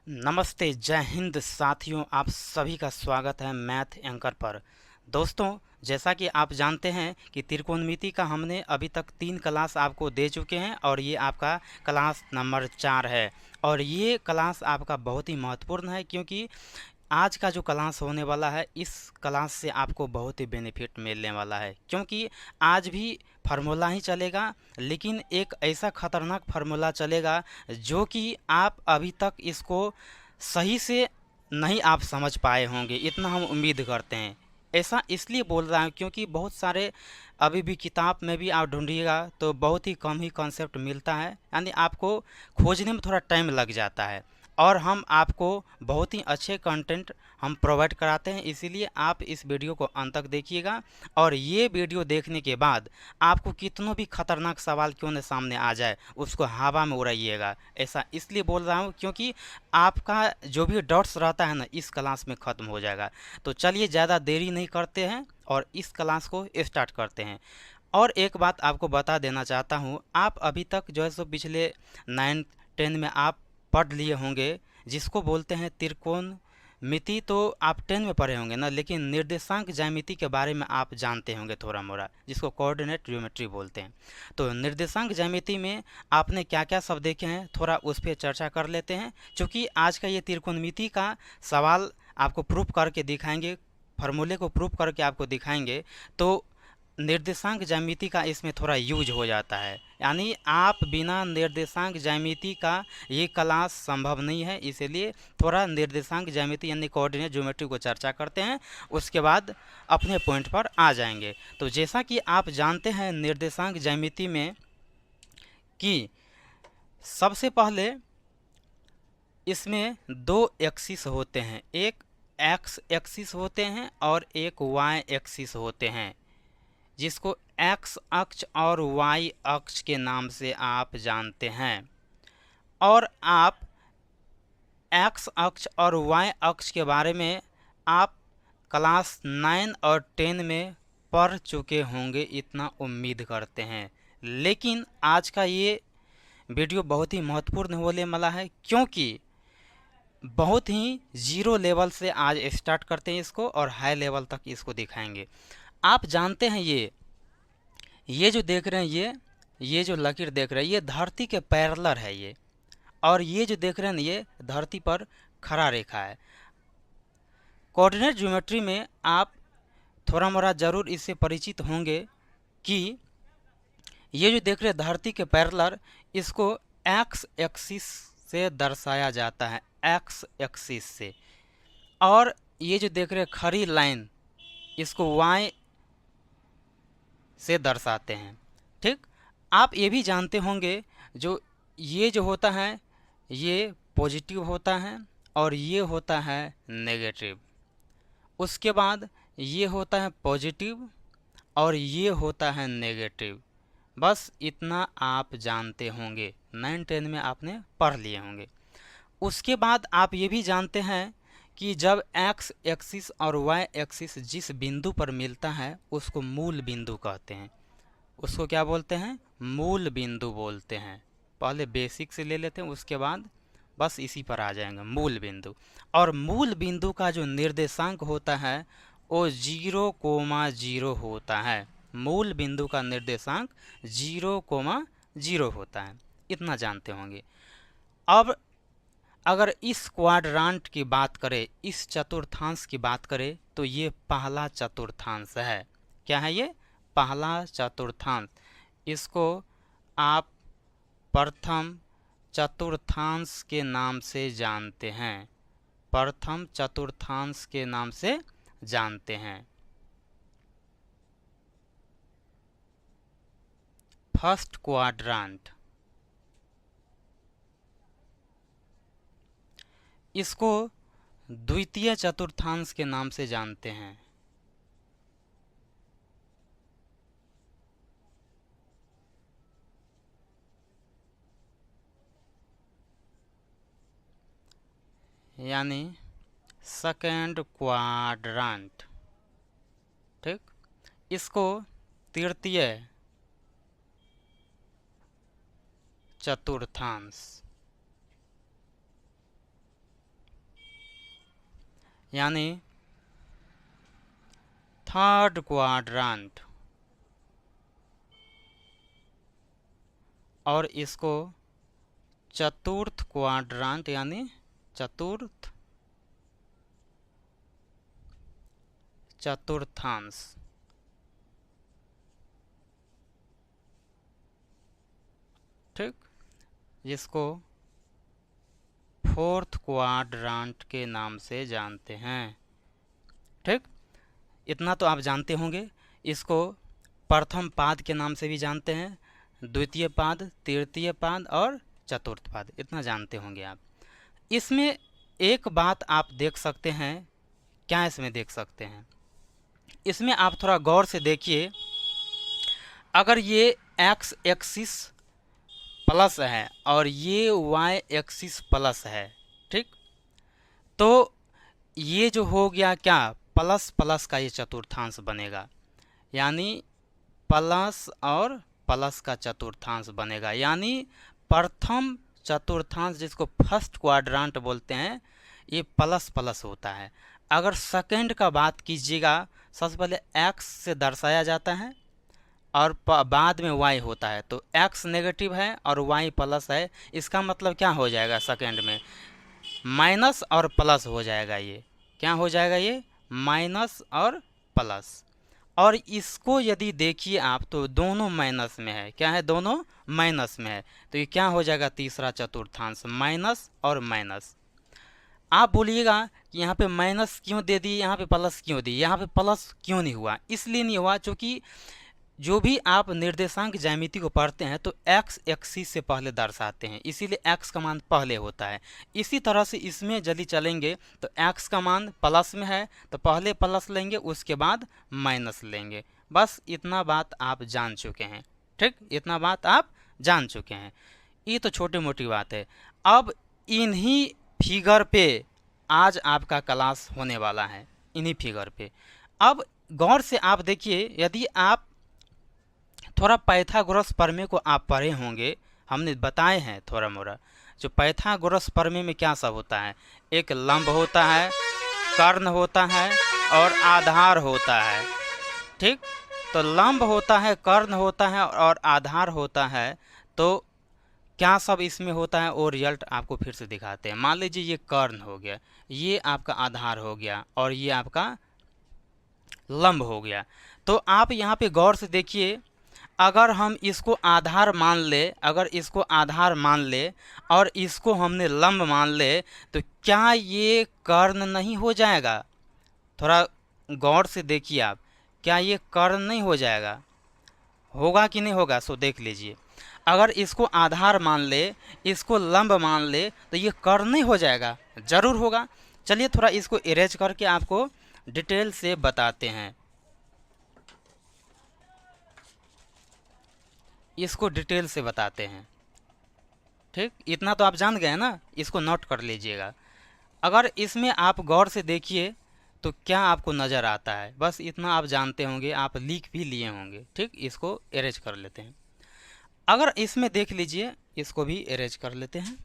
नमस्ते, जय हिंद साथियों, आप सभी का स्वागत है मैथ एंकर पर। दोस्तों, जैसा कि आप जानते हैं कि त्रिकोणमिति का हमने अभी तक 3 क्लास आपको दे चुके हैं और ये आपका क्लास नंबर 4 है। और ये क्लास आपका बहुत ही महत्वपूर्ण है क्योंकि आज का जो क्लास होने वाला है, इस क्लास से आपको बहुत ही बेनिफिट मिलने वाला है क्योंकि आज भी फार्मूला ही चलेगा, लेकिन एक ऐसा खतरनाक फार्मूला चलेगा जो कि आप अभी तक इसको सही से नहीं आप समझ पाए होंगे, इतना हम उम्मीद करते हैं। ऐसा इसलिए बोल रहा हूँ क्योंकि बहुत सारे अभी भी किताब में भी आप ढूंढिएगा तो बहुत ही कम ही कॉन्सेप्ट मिलता है, यानी आपको खोजने में थोड़ा टाइम लग जाता है। और हम आपको बहुत ही अच्छे कंटेंट हम प्रोवाइड कराते हैं, इसीलिए आप इस वीडियो को अंत तक देखिएगा। और ये वीडियो देखने के बाद आपको कितनों भी खतरनाक सवाल क्यों न सामने आ जाए, उसको हवा में उड़ाइएगा। ऐसा इसलिए बोल रहा हूँ क्योंकि आपका जो भी डाउट्स रहता है ना, इस क्लास में ख़त्म हो जाएगा। तो चलिए ज़्यादा देरी नहीं करते हैं और इस क्लास को स्टार्ट करते हैं। और एक बात आपको बता देना चाहता हूँ, आप अभी तक जो है सो पिछले 9-10 में आप पढ़ लिए होंगे, जिसको बोलते हैं त्रिकोण मिति, तो आप 10 में पढ़े होंगे ना, लेकिन निर्देशांक ज्यामिति के बारे में आप जानते होंगे थोड़ा मोड़ा, जिसको कोऑर्डिनेट ज्योमेट्री बोलते हैं। तो निर्देशांक ज्यामिति में आपने क्या क्या सब देखे हैं, थोड़ा उस पर चर्चा कर लेते हैं। क्योंकि आज का ये त्रिकोणमिति का सवाल आपको प्रूफ करके दिखाएंगे, फार्मूले को प्रूफ करके आपको दिखाएंगे, तो निर्देशांक ज्यामिति का इसमें थोड़ा यूज हो जाता है। यानी आप बिना निर्देशांक ज्यामिति का ये क्लास संभव नहीं है, इसलिए थोड़ा निर्देशांक ज्यामिति यानी कोऑर्डिनेट ज्योमेट्री को चर्चा करते हैं, उसके बाद अपने पॉइंट पर आ जाएंगे। तो जैसा कि आप जानते हैं निर्देशांक ज्यामिति में कि सबसे पहले इसमें दो एक्सिस होते हैं, एक एक्स एक्सिस होते हैं और एक वाई एक्सिस होते हैं, जिसको एक्स अक्ष और वाई अक्ष के नाम से आप जानते हैं। और आप एक्स अक्ष और वाई अक्ष के बारे में आप क्लास 9 और 10 में पढ़ चुके होंगे, इतना उम्मीद करते हैं। लेकिन आज का ये वीडियो बहुत ही महत्वपूर्ण होने वाला है क्योंकि बहुत ही जीरो लेवल से आज स्टार्ट करते हैं इसको और हाई लेवल तक इसको दिखाएंगे। आप जानते हैं ये जो देख रहे हैं, ये जो लकीर देख रहे हैं, ये धरती के पैरेलल है ये। और ये जो देख रहे हैं ये धरती पर खड़ा रेखा है। कोऑर्डिनेट ज्योमेट्री में आप थोड़ा मोड़ा जरूर इससे परिचित होंगे कि ये जो देख रहे हैं धरती के पैरेलल, इसको एक्स एक्सिस से दर्शाया जाता है, एक्स एक्सिस से। और ये जो देख रहे हैं खड़ी लाइन, इसको वाई से दर्शाते हैं। ठीक, आप ये भी जानते होंगे जो ये जो होता है ये पॉजिटिव होता है और ये होता है नेगेटिव। उसके बाद ये होता है पॉजिटिव और ये होता है नेगेटिव। बस इतना आप जानते होंगे, 9-10 में आपने पढ़ लिए होंगे। उसके बाद आप ये भी जानते हैं कि जब एक्स एक्सिस और वाई एक्सिस जिस बिंदु पर मिलता है उसको मूल बिंदु कहते हैं। उसको क्या बोलते हैं? मूल बिंदु बोलते हैं। पहले बेसिक से ले लेते हैं, उसके बाद बस इसी पर आ जाएंगे, मूल बिंदु। और मूल बिंदु का जो निर्देशांक होता है वो 0,0 होता है। मूल बिंदु का निर्देशांक 0,0 होता है, इतना जानते होंगे। अब अगर इस क्वाड्रांट की बात करें, इस चतुर्थांश की बात करें, तो ये पहला चतुर्थांश है। क्या है ये? पहला चतुर्थांश। इसको आप प्रथम चतुर्थांश के नाम से जानते हैं, प्रथम चतुर्थांश के नाम से जानते हैं। First quadrant. इसको द्वितीय चतुर्थांश के नाम से जानते हैं। यानी सेकेंड क्वाड्रांट। ठीक, इसको तृतीय चतुर्थांश। यानी थर्ड क्वाड्रेंट, और इसको चतुर्थ क्वाड्रेंट यानी चतुर्थांश। ठीक, जिसको फोर्थ क्वाड्रेंट के नाम से जानते हैं। ठीक, इतना तो आप जानते होंगे। इसको प्रथम पाद के नाम से भी जानते हैं, द्वितीय पाद, तृतीय पाद और चतुर्थ पाद, इतना जानते होंगे आप। इसमें एक बात आप देख सकते हैं। क्या इसमें देख सकते हैं? इसमें आप थोड़ा गौर से देखिए। अगर ये एक्स एक्सिस प्लस है और ये वाई एक्सिस प्लस है, ठीक, तो ये जो हो गया क्या, प्लस प्लस का ये चतुर्थांश बनेगा, यानी प्लस और प्लस का चतुर्थांश बनेगा। यानी प्रथम चतुर्थांश, जिसको फर्स्ट क्वाड्रेंट बोलते हैं, ये प्लस प्लस होता है। अगर सेकंड का बात कीजिएगा, सबसे पहले एक्स से दर्शाया जाता है और बाद में वाई होता है, तो एक्स नेगेटिव है और वाई प्लस है। इसका मतलब क्या हो जाएगा, सेकंड में माइनस और प्लस हो जाएगा। ये क्या हो जाएगा, ये माइनस और प्लस। और इसको यदि देखिए आप तो दोनों माइनस में है। क्या है, दोनों माइनस में है, तो ये क्या हो जाएगा, तीसरा चतुर्थांश, माइनस और माइनस। आप बोलिएगा कि यहाँ पे माइनस क्यों दे दिए, यहाँ पे प्लस क्यों दी, यहाँ पे प्लस क्यों नहीं हुआ? इसलिए नहीं हुआ क्योंकि जो भी आप निर्देशांक ज्यामिति को पढ़ते हैं तो एक्स एक्सिस से पहले दर्शाते हैं, इसीलिए एक्स का मान पहले होता है। इसी तरह से इसमें यदि चलेंगे तो एक्स का मान प्लस में है तो पहले प्लस लेंगे, उसके बाद माइनस लेंगे। बस इतना बात आप जान चुके हैं। ठीक, इतना बात आप जान चुके हैं। ये तो छोटी मोटी बात है। अब इन्हीं फिगर पे आज आपका क्लास होने वाला है, इन्हीं फिगर पे। अब गौर से आप देखिए, यदि आप थोड़ा पाइथागोरस प्रमेय को आप पढ़े होंगे, हमने बताए हैं थोड़ा मोड़ा। जो पाइथागोरस प्रमेय में क्या सब होता है, एक लंब होता है, कर्ण होता है और आधार होता है। ठीक, तो लंब होता है, कर्ण होता है और आधार होता है। तो क्या सब इसमें होता है वो रिजल्ट आपको फिर से दिखाते हैं। मान लीजिए ये कर्ण हो गया, ये आपका आधार हो गया और ये आपका लंब हो गया। तो आप यहाँ पे गौर से देखिए, अगर हम इसको आधार मान ले, अगर इसको आधार मान ले और इसको हमने लंब मान ले, तो क्या ये कर्ण नहीं हो जाएगा? थोड़ा गौर से देखिए आप, क्या ये कर्ण नहीं हो जाएगा? होगा कि नहीं होगा, सो देख लीजिए। अगर इसको आधार मान ले, इसको लंब मान ले, तो ये कर्ण नहीं हो जाएगा? जरूर होगा। चलिए थोड़ा इसको इरेज करके आपको डिटेल से बताते हैं। इसको डिटेल से बताते हैं। ठीक, इतना तो आप जान गए ना, इसको नोट कर लीजिएगा। अगर इसमें आप गौर से देखिए तो क्या आपको नज़र आता है, बस इतना आप जानते होंगे, आप लिख भी लिए होंगे। ठीक, इसको एरेज कर लेते हैं। अगर इसमें देख लीजिए, इसको भी एरेज कर लेते हैं।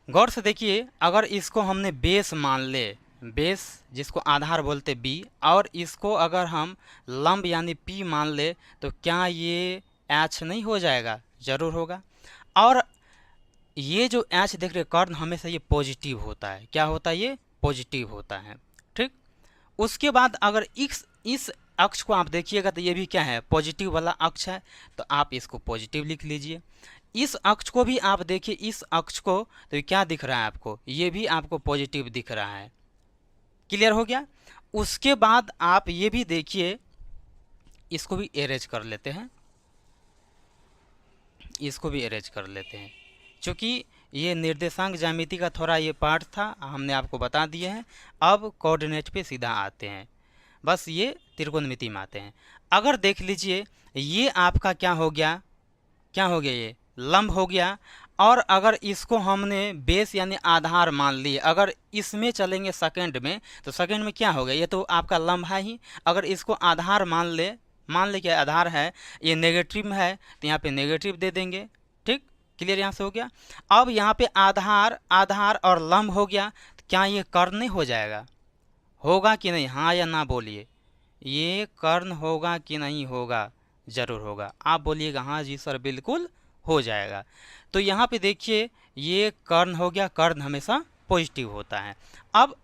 गौर से देखिए, अगर इसको हमने बेस मान ले, बेस जिसको आधार बोलते बी, और इसको अगर हम लंब यानी पी मान ले, तो क्या ये एच नहीं हो जाएगा? जरूर होगा। और ये जो एच देख रहे कर्ण, हमेशा ये पॉजिटिव होता है। क्या होता है? ये पॉजिटिव होता है। ठीक, उसके बाद अगर इस अक्ष को आप देखिएगा तो ये भी क्या है? पॉजिटिव वाला अक्ष है, तो आप इसको पॉजिटिव लिख लीजिए। इस अक्ष को भी आप देखिए, इस अक्ष को, तो ये क्या दिख रहा है आपको? ये भी आपको पॉजिटिव दिख रहा है। क्लियर हो गया? उसके बाद आप ये भी देखिए, इसको भी एरेज कर लेते हैं, इसको भी एरेज कर लेते हैं, क्योंकि ये निर्देशांक ज्यामिति का थोड़ा ये पार्ट था, हमने आपको बता दिए हैं। अब कोऑर्डिनेट पे सीधा आते हैं, बस ये त्रिकोणमिति में आते हैं। अगर देख लीजिए, ये आपका क्या हो गया? क्या हो गया? ये लंब हो गया। और अगर इसको हमने बेस यानी आधार मान लिए, अगर इसमें चलेंगे सेकंड में, तो सेकंड में क्या हो गया? ये तो आपका लंब है ही। अगर इसको आधार मान ले, मान लीजिए आधार है, ये नेगेटिव में है तो यहाँ पे नेगेटिव दे देंगे। ठीक, क्लियर यहाँ से हो गया। अब यहाँ पे आधार आधार और लंब हो गया, तो क्या ये कर्ण हो जाएगा? होगा कि नहीं? हाँ या ना बोलिए। ये कर्ण होगा कि नहीं होगा? जरूर होगा। आप बोलिएगा हाँ जी सर बिल्कुल हो जाएगा। तो यहाँ पे देखिए ये कर्ण हो गया, कर्ण हमेशा पॉजिटिव होता है। अब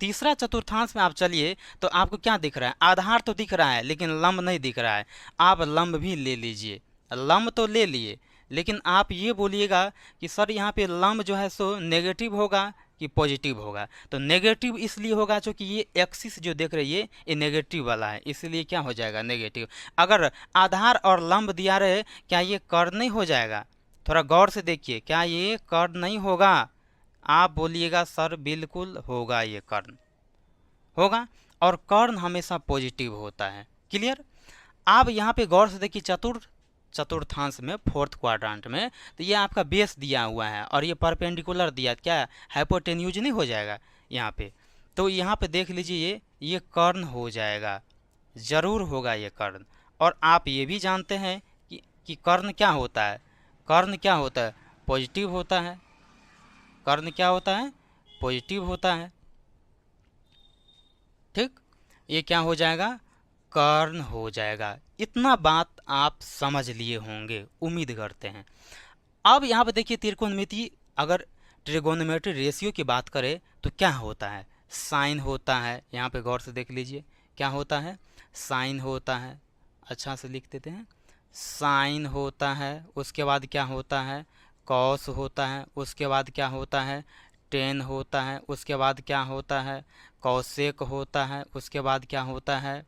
तीसरा चतुर्थांश में आप चलिए तो आपको क्या दिख रहा है? आधार तो दिख रहा है लेकिन लंब नहीं दिख रहा है। आप लंब भी ले लीजिए, लंब तो ले लिए, लेकिन आप ये बोलिएगा कि सर यहाँ पे लंब जो है सो नेगेटिव होगा कि पॉजिटिव होगा? तो नेगेटिव इसलिए होगा क्योंकि ये एक्सिस जो देख रही है ये नेगेटिव वाला है, इसलिए क्या हो जाएगा? नेगेटिव। अगर आधार और लंब दिया रहे, क्या ये कर्ण नहीं हो जाएगा? थोड़ा गौर से देखिए, क्या ये कर्ण नहीं होगा? आप बोलिएगा सर बिल्कुल होगा, ये कर्ण होगा। और कर्ण हमेशा पॉजिटिव होता है। क्लियर? आप यहाँ पे गौर से देखिए चतुर्थांश में फोर्थ क्वाड्रेंट में, तो ये आपका बेस दिया हुआ है और ये परपेंडिकुलर दिया, क्या हाइपोटेन्यूज नहीं हो जाएगा यहाँ पे? तो यहाँ पे देख लीजिए ये कर्ण हो जाएगा, जरूर होगा ये कर्ण। और आप ये भी जानते हैं कि कर्ण क्या होता है? कर्ण क्या होता है? पॉजिटिव होता है। कर्ण क्या होता है? पॉजिटिव होता है। ठीक, ये क्या हो जाएगा? कर्ण हो जाएगा। इतना बात आप समझ लिए होंगे, उम्मीद करते हैं। अब यहाँ पे देखिए त्रिकोणमिति, अगर ट्रिगोनोमेट्री रेशियो की बात करें तो क्या होता है? साइन होता है। यहाँ पे गौर से देख लीजिए क्या होता है? साइन होता है। अच्छा से लिख देते हैं, साइन होता है। उसके बाद क्या होता है? कॉस होता है। उसके बाद क्या होता है? टेन होता है। उसके बाद क्या होता है? कॉसेक होता है। उसके बाद क्या होता है?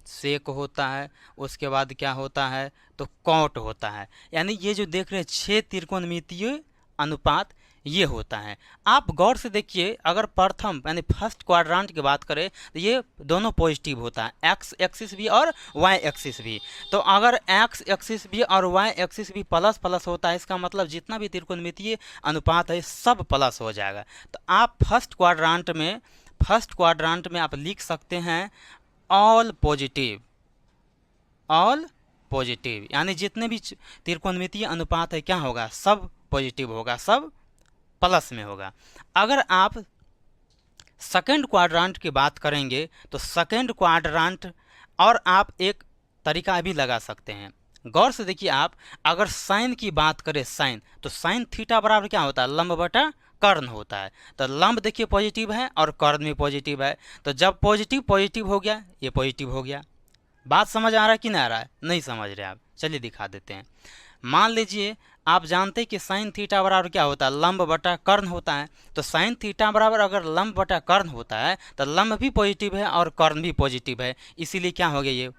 सेक होता है। उसके बाद क्या होता है? तो कॉट होता है। यानी ये जो देख रहे हैं 6 त्रिकोणमितीय अनुपात ये होता है। आप गौर से देखिए, अगर प्रथम यानी फर्स्ट क्वाड्रेंट की बात करें तो ये दोनों पॉजिटिव होता है, एक्स एक्सिस भी और वाई एक्सिस भी। तो अगर एक्स एक्सिस भी और वाई एक्सिस भी प्लस प्लस होता है, इसका मतलब जितना भी त्रिकोणमितीय अनुपात है सब प्लस हो जाएगा। तो आप फर्स्ट क्वाड्रेंट में आप लिख सकते हैं ऑल पॉजिटिव, ऑल पॉजिटिव, यानी जितने भी त्रिकोणमितीय अनुपात है क्या होगा? सब पॉजिटिव होगा, सब प्लस में होगा। अगर आप सेकंड क्वाड्रेंट की बात करेंगे तो सेकंड क्वाड्रेंट और आप एक तरीका भी लगा सकते हैं। गौर से देखिए, आप अगर साइन की बात करें, साइन, तो साइन थीटा बराबर क्या होता है? लंब बटा कर्ण होता है। तो लंब देखिए पॉजिटिव है और कर्ण भी पॉजिटिव है। तो जब पॉजिटिव पॉजिटिव हो गया, ये पॉजिटिव हो गया। बात समझ आ रहा है कि नहीं आ रहा है? नहीं समझ रहे आप? चलिए दिखा देते हैं। मान लीजिए आप जानते हैं कि साइन थीटा बराबर क्या होता है? लंब बटा कर्ण होता है। तो साइन थीटा बराबर अगर लंब बटा कर्ण होता है तो लंब भी पॉजिटिव है और कर्ण भी पॉजिटिव है। इसीलिए क्या हो गया? ये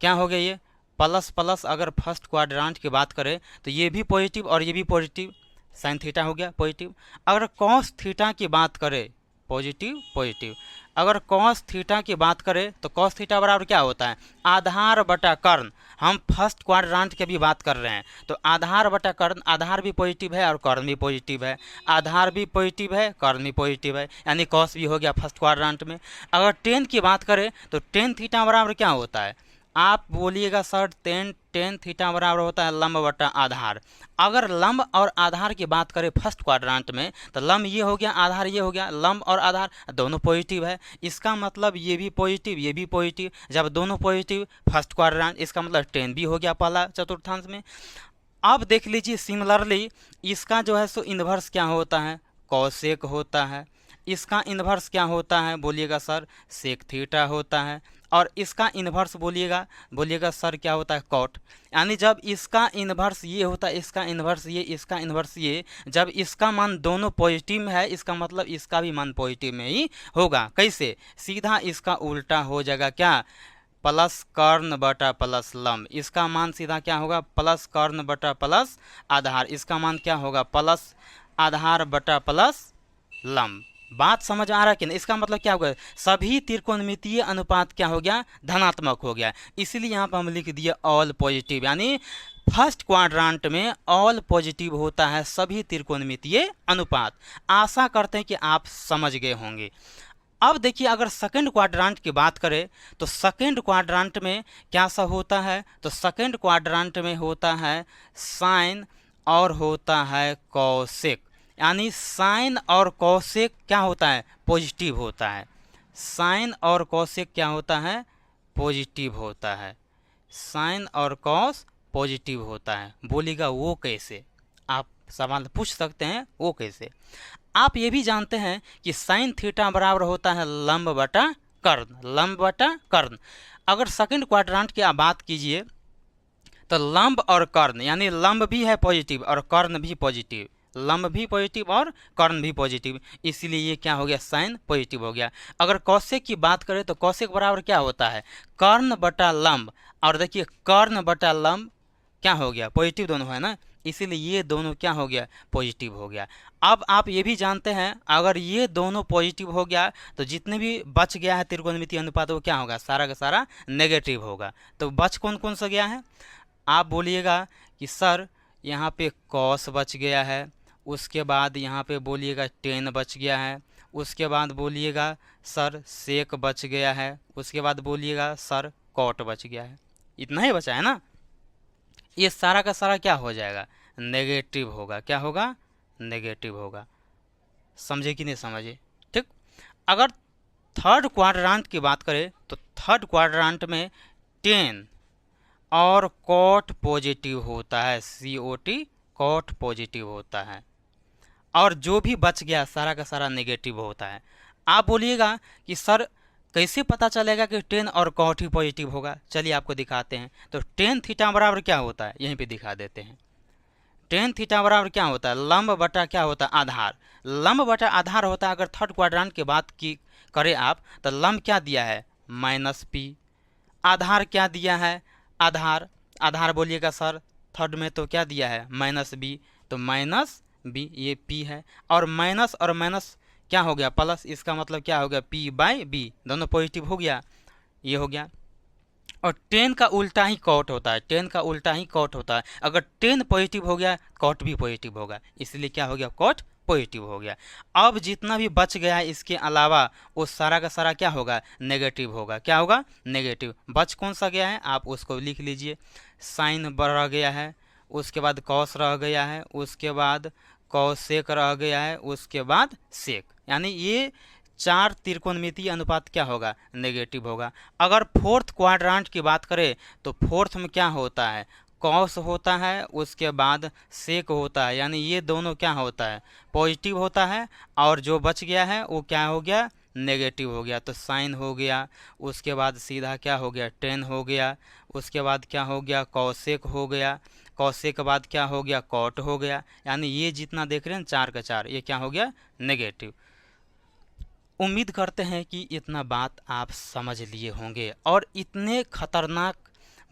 क्या हो गया? ये प्लस प्लस। अगर फर्स्ट क्वाड्रेंट की बात करें तो ये भी पॉजिटिव और ये भी पॉजिटिव, साइन थीटा हो गया पॉजिटिव। अगर कॉस थीटा की बात करें, पॉजिटिव पॉजिटिव। अगर कॉस थीटा की बात करें तो कॉस थीटा बराबर क्या होता है? आधार बटा कर्ण। हम फर्स्ट क्वाड्रेंट की भी बात कर रहे हैं तो आधार बटा कर्ण, आधार भी पॉजिटिव है और कर्ण भी पॉजिटिव है, आधार भी पॉजिटिव है, कर्ण भी पॉजिटिव है, यानी कॉस भी हो गया फर्स्ट क्वाड्रेंट में। अगर टेन की बात करें तो टेन थीटा बराबर क्या होता है? आप बोलिएगा सर टेन थीटा बराबर होता है लंब बटा आधार। अगर लंब और आधार की बात करें फर्स्ट क्वाड्रेंट में तो लंब ये हो गया, आधार ये हो गया। लंब और आधार दोनों पॉजिटिव है, इसका मतलब ये भी पॉजिटिव ये भी पॉजिटिव। जब दोनों पॉजिटिव फर्स्ट क्वाड्रेंट, इसका मतलब टेन भी हो गया पहला चतुर्थांश में। अब देख लीजिए सिमिलरली इसका जो है सो इन्वर्स क्या होता है? कॉसेक होता है। इसका इन्वर्स क्या होता है? बोलिएगा सर सेक थीटा होता है। और इसका इन्वर्स बोलिएगा सर क्या होता है? कॉट। यानी जब इसका इन्वर्स ये होता है, इसका इन्वर्स ये, इसका इन्वर्स ये, जब इसका मान दोनों पॉजिटिव में है इसका मतलब इसका भी मान पॉजिटिव में ही होगा। कैसे? सीधा इसका उल्टा हो जाएगा, क्या? प्लस कर्ण बटा प्लस लंब। इसका मान सीधा क्या होगा? प्लस कर्ण बटा प्लस आधार। इसका मान क्या होगा? प्लस आधार बटा प्लस लंब। बात समझ आ रहा है कि नहीं? इसका मतलब क्या होगा? सभी त्रिकोणमितीय अनुपात क्या हो गया? धनात्मक हो गया। इसलिए यहाँ पर हम लिख दिया ऑल पॉजिटिव, यानी फर्स्ट क्वाड्रेंट में ऑल पॉजिटिव होता है सभी त्रिकोणमितीय अनुपात। आशा करते हैं कि आप समझ गए होंगे। अब देखिए अगर सेकंड क्वाड्रेंट की बात करें तो सेकंड क्वाड्रेंट में क्या सब होता है, तो सेकंड क्वाड्रेंट में होता है साइन और होता है कॉसेक, यानी साइन और कॉसेक क्या होता है, पॉजिटिव होता है। साइन और कॉसेक क्या होता है, पॉजिटिव होता है। साइन और कॉस पॉजिटिव होता है। बोलिएगा वो कैसे, आप सवाल पूछ सकते हैं वो कैसे। आप ये भी जानते हैं कि साइन थीटा बराबर होता है लंब बटा कर्ण, लंब बटा कर्ण। अगर सेकंड क्वाड्रेंट की आप बात कीजिए तो लंब और कर्ण, यानी लंब भी है पॉजिटिव और कर्ण भी पॉजिटिव, लंब भी पॉजिटिव और कर्ण भी पॉजिटिव, इसीलिए ये क्या हो गया, साइन पॉजिटिव हो गया। अगर कॉसेक की बात करें तो कॉसेक बराबर क्या होता है, कर्ण बटा लंब, और देखिए कर्ण बटा लंब क्या हो गया, पॉजिटिव दोनों है ना, इसीलिए ये दोनों क्या हो गया, पॉजिटिव हो गया। अब आप ये भी जानते हैं अगर ये दोनों पॉजिटिव हो गया तो जितने भी बच गया है त्रिकोणमितीय अनुपात वो क्या होगा, सारा का सारा नेगेटिव होगा। तो बच कौन कौन सा गया है, आप बोलिएगा कि सर यहाँ पे कॉस बच गया है, उसके बाद यहाँ पे बोलिएगा टेन बच गया है, उसके बाद बोलिएगा सर सेक बच गया है, उसके बाद बोलिएगा सर कॉट बच गया है। इतना ही बचा है ना, ये सारा का सारा क्या हो जाएगा, नेगेटिव होगा। क्या होगा, नेगेटिव होगा। समझे कि नहीं समझे, ठीक। अगर थर्ड क्वाड्रेंट की बात करें तो थर्ड क्वाड्रेंट में टेन और कॉट पॉजिटिव होता है, COT कॉट पॉजिटिव होता है, और जो भी बच गया सारा का सारा नेगेटिव होता है। आप बोलिएगा कि सर कैसे पता चलेगा कि टेन और कॉट ही पॉजिटिव होगा, चलिए आपको दिखाते हैं। तो टेन थीटा बराबर क्या होता है, यहीं पे दिखा देते हैं। टेन थीटा बराबर क्या होता है, लंब बटा क्या होता है, आधार। लंब बटा आधार होता है। अगर थर्ड क्वाड्रेंट की बात की करें आप तो लंब क्या दिया है, -p, आधार क्या दिया है, आधार, आधार बोलिएगा सर थर्ड में तो क्या दिया है, -b, तो -b ये p है, और माइनस और माइनस क्या हो गया, प्लस, इसका मतलब क्या हो गया, p/b, दोनों पॉजिटिव हो गया, ये हो गया। और टेन का उल्टा ही कॉट होता है, टेन का उल्टा ही कॉट होता है। अगर टेन पॉजिटिव हो गया कॉट भी पॉजिटिव होगा, इसलिए क्या हो गया, कॉट पॉजिटिव हो गया। अब जितना भी बच गया है इसके अलावा वो सारा का सारा क्या होगा, नेगेटिव होगा। क्या होगा, नेगेटिव। बच कौन सा गया है आप उसको लिख लीजिए, साइन रह गया है, उसके बाद कॉस रह गया है, उसके बाद कॉसेक रह गया है, उसके बाद सेक, यानी ये चार त्रिकोणमितीय अनुपात क्या होगा, नेगेटिव होगा। अगर फोर्थ क्वाड्रेंट की बात करें तो फोर्थ में क्या होता है, कॉस होता है, उसके बाद सेक होता है, यानी ये दोनों क्या होता है, पॉजिटिव होता है, और जो बच गया है वो क्या हो गया, नेगेटिव हो गया। तो साइन हो गया, उसके बाद सीधा क्या हो गया, टेन हो गया, उसके बाद क्या हो गया, कॉसेक हो गया, कॉसेक के बाद क्या हो गया, कॉट हो गया, यानी ये जितना देख रहे हैं चार का चार ये क्या हो गया, नेगेटिव। उम्मीद करते हैं कि इतना बात आप समझ लिए होंगे, और इतने खतरनाक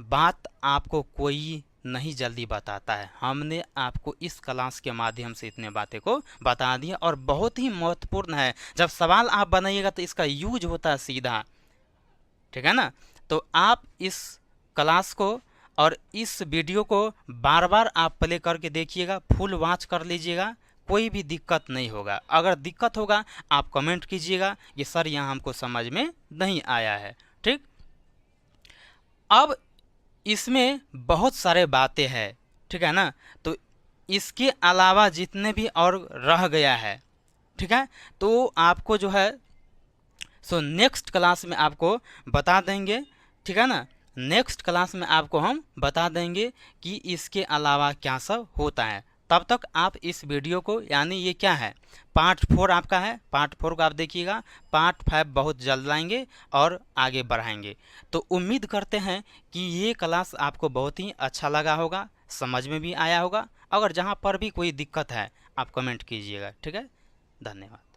बात आपको कोई नहीं जल्दी बताता है। हमने आपको इस क्लास के माध्यम से इतने बातें को बता दिया, और बहुत ही महत्वपूर्ण है। जब सवाल आप बनाइएगा तो इसका यूज होता है सीधा, ठीक है ना। तो आप इस क्लास को और इस वीडियो को बार बार आप प्ले करके देखिएगा, फुल वॉच कर लीजिएगा, कोई भी दिक्कत नहीं होगा। अगर दिक्कत होगा आप कमेंट कीजिएगा कि सर यहाँ हमको समझ में नहीं आया है, ठीक। अब इसमें बहुत सारे बातें हैं, ठीक है ना, तो इसके अलावा जितने भी और रह गया है, ठीक है, तो आपको जो है सो नेक्स्ट क्लास में आपको बता देंगे, ठीक है ना। नेक्स्ट क्लास में आपको हम बता देंगे कि इसके अलावा क्या सब होता है। तब तक आप इस वीडियो को, यानी ये क्या है, पार्ट 4 आपका है, पार्ट 4 को आप देखिएगा, पार्ट 5 बहुत जल्द लाएंगे और आगे बढ़ाएंगे। तो उम्मीद करते हैं कि ये क्लास आपको बहुत ही अच्छा लगा होगा, समझ में भी आया होगा। अगर जहाँ पर भी कोई दिक्कत है आप कमेंट कीजिएगा, ठीक है। धन्यवाद।